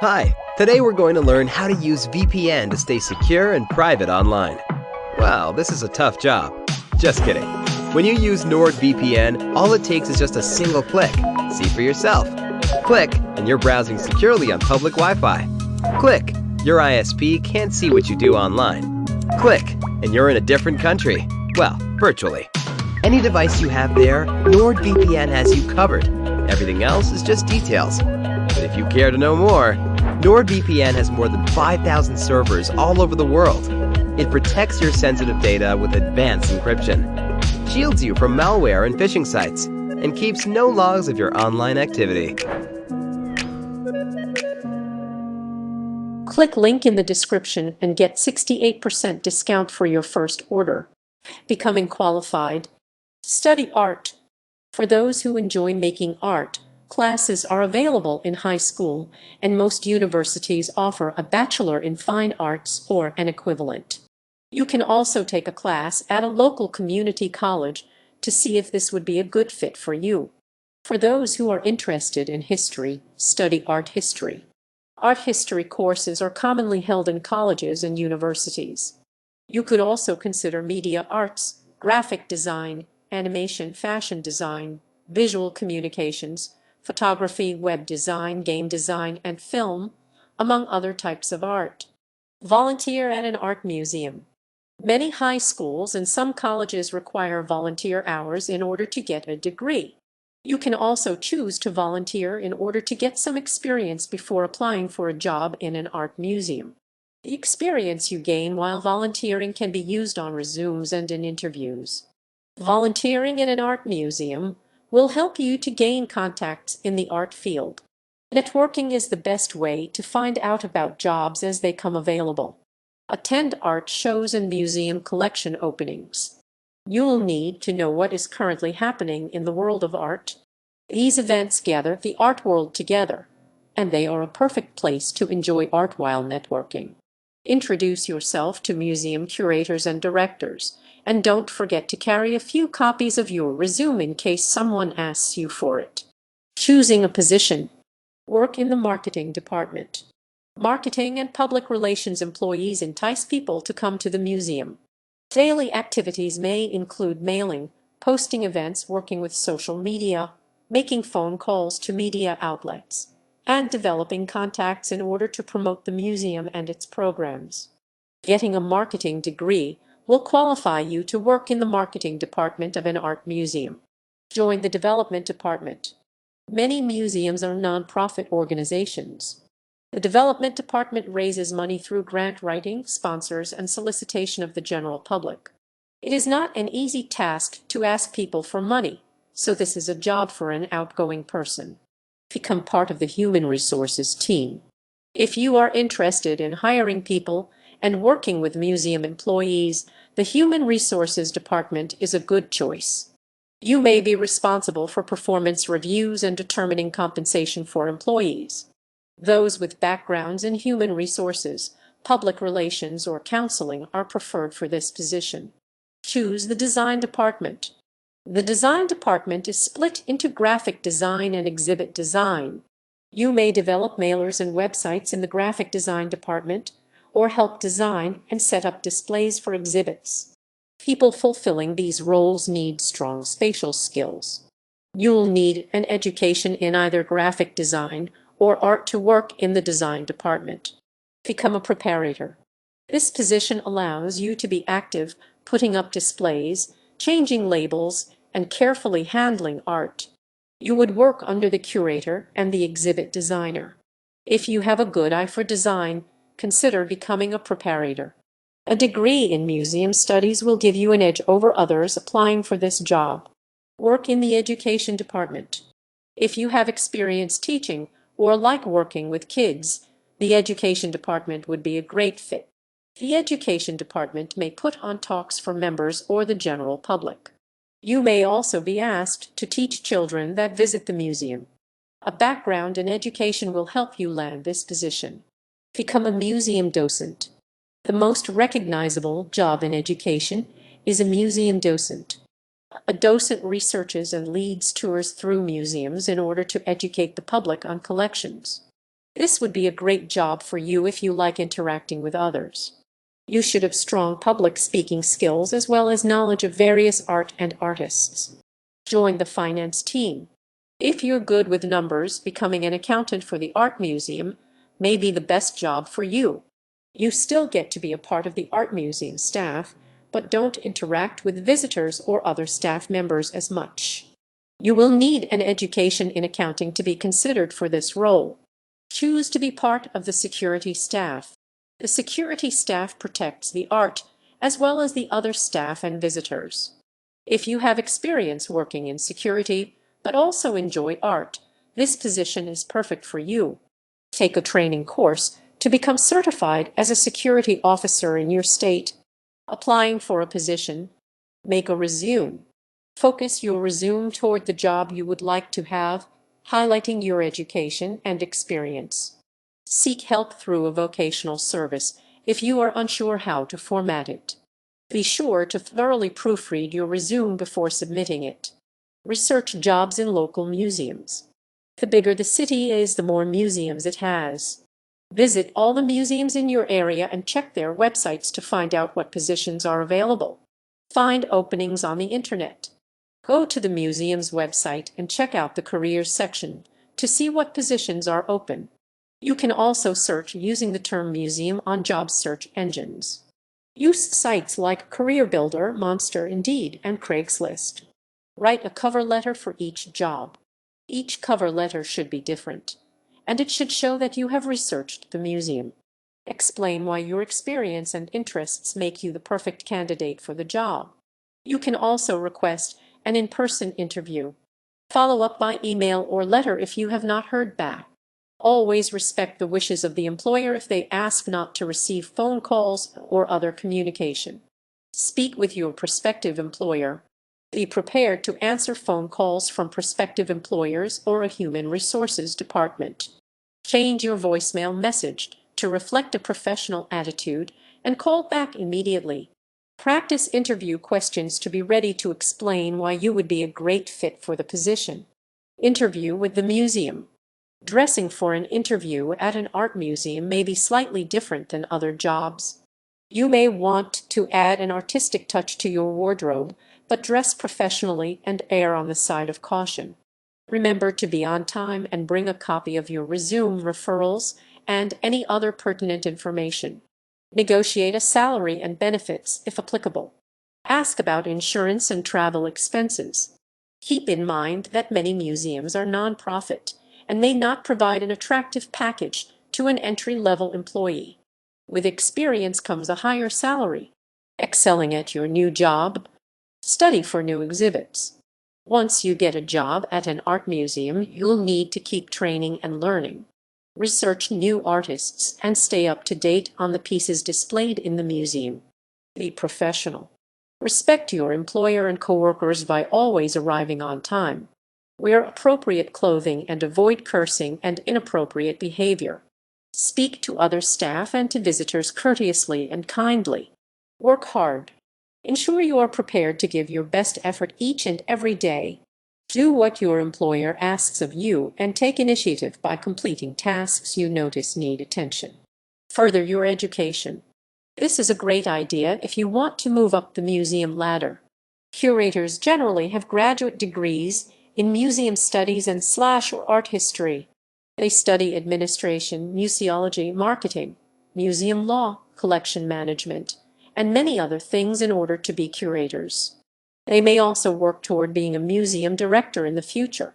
Hi, today we're going to learn how to use VPN to stay secure and private online. Wow, this is a tough job. Just kidding. When you use NordVPN, all it takes is just a single click. See for yourself. Click, and you're browsing securely on public Wi-Fi. Click, your ISP can't see what you do online. Click, and you're in a different country. Well, virtually. Any device you have there, NordVPN has you covered. Everything else is just details. But if you care to know more, NordVPN has more than 5,000 servers all over the world. It protects your sensitive data with advanced encryption, shields you from malware and phishing sites, and keeps no logs of your online activity. Click link in the description and get 68% discount for your first order. Becoming qualified. Study art. For those who enjoy making art, classes are available in high school, and most universities offer a Bachelor in Fine Arts or an equivalent. You can also take a class at a local community college to see if this would be a good fit for you. For those who are interested in history, study art history. Art history courses are commonly held in colleges and universities. You could also consider media arts, graphic design, animation, fashion design, visual communications, photography, web design, game design, and film, among other types of art. Volunteer at an art museum. Many high schools and some colleges require volunteer hours in order to get a degree. You can also choose to volunteer in order to get some experience before applying for a job in an art museum. The experience you gain while volunteering can be used on resumes and in interviews. Volunteering in an art museum will help you to gain contacts in the art field. Networking is the best way to find out about jobs as they come available. Attend art shows and museum collection openings. You'll need to know what is currently happening in the world of art. These events gather the art world together, and they are a perfect place to enjoy art while networking. Introduce yourself to museum curators and directors, and don't forget to carry a few copies of your resume in case someone asks you for it. Choosing a position. Work in the marketing department. Marketing and public relations employees entice people to come to the museum. Daily activities may include mailing, posting events, working with social media, making phone calls to media outlets, and developing contacts in order to promote the museum and its programs. Getting a marketing degree will qualify you to work in the marketing department of an art museum. Join the development department. Many museums are nonprofit organizations. The development department raises money through grant writing, sponsors, and solicitation of the general public. It is not an easy task to ask people for money, so this is a job for an outgoing person. Become part of the human resources team. If you are interested in hiring people and working with museum employees, the Human Resources Department is a good choice. You may be responsible for performance reviews and determining compensation for employees. Those with backgrounds in human resources, public relations, or counseling are preferred for this position. Choose the design department. The design department is split into graphic design and exhibit design. You may develop mailers and websites in the graphic design department, or help design and set up displays for exhibits. People fulfilling these roles need strong spatial skills. You'll need an education in either graphic design or art to work in the design department. Become a preparator. This position allows you to be active, putting up displays, changing labels, and carefully handling art. You would work under the curator and the exhibit designer. If you have a good eye for design, consider becoming a preparator. A degree in museum studies will give you an edge over others applying for this job. Work in the education department. If you have experience teaching or like working with kids, the education department would be a great fit. The education department may put on talks for members or the general public. You may also be asked to teach children that visit the museum. A background in education will help you land this position. Become a museum docent. The most recognizable job in education is a museum docent. A docent researches and leads tours through museums in order to educate the public on collections. This would be a great job for you if you like interacting with others. You should have strong public speaking skills as well as knowledge of various art and artists. Join the finance team. If you're good with numbers, becoming an accountant for the art museum may be the best job for you. You still get to be a part of the art museum staff, but don't interact with visitors or other staff members as much. You will need an education in accounting to be considered for this role. Choose to be part of the security staff. The security staff protects the art as well as the other staff and visitors. If you have experience working in security but also enjoy art, this position is perfect for you. Take a training course to become certified as a security officer in your state. Applying for a position, make a resume. Focus your resume toward the job you would like to have, highlighting your education and experience. Seek help through a vocational service if you are unsure how to format it. Be sure to thoroughly proofread your resume before submitting it. Research jobs in local museums. The bigger the city is, the more museums it has. Visit all the museums in your area and check their websites to find out what positions are available. Find openings on the internet. Go to the museum's website and check out the careers section to see what positions are open. You can also search using the term museum on job search engines. Use sites like Career Builder, Monster, Indeed, and Craigslist. Write a cover letter for each job. Each cover letter should be different, and it should show that you have researched the museum. Explain why your experience and interests make you the perfect candidate for the job. You can also request an in-person interview. Follow up by email or letter if you have not heard back. Always respect the wishes of the employer if they ask not to receive phone calls or other communication. Speak with your prospective employer. Be prepared to answer phone calls from prospective employers or a human resources department. Change your voicemail message to reflect a professional attitude and call back immediately. Practice interview questions to be ready to explain why you would be a great fit for the position. Interview with the museum. Dressing for an interview at an art museum may be slightly different than other jobs. You may want to add an artistic touch to your wardrobe, but dress professionally and err on the side of caution. Remember to be on time and bring a copy of your resume, referrals, and any other pertinent information. Negotiate a salary and benefits if applicable. Ask about insurance and travel expenses. Keep in mind that many museums are nonprofit and may not provide an attractive package to an entry-level employee. With experience comes a higher salary. Excelling at your new job, study for new exhibits. Once you get a job at an art museum, you'll need to keep training and learning. Research new artists and stay up to date on the pieces displayed in the museum. Be professional. Respect your employer and coworkers by always arriving on time. Wear appropriate clothing and avoid cursing and inappropriate behavior. Speak to other staff and to visitors courteously and kindly. Work hard. Ensure you are prepared to give your best effort each and every day. Do what your employer asks of you and take initiative by completing tasks you notice need attention. Further your education. This is a great idea if you want to move up the museum ladder. Curators generally have graduate degrees in museum studies and or art history. They study administration, museology, marketing, museum law, collection management, and many other things in order to be curators. They may also work toward being a museum director in the future.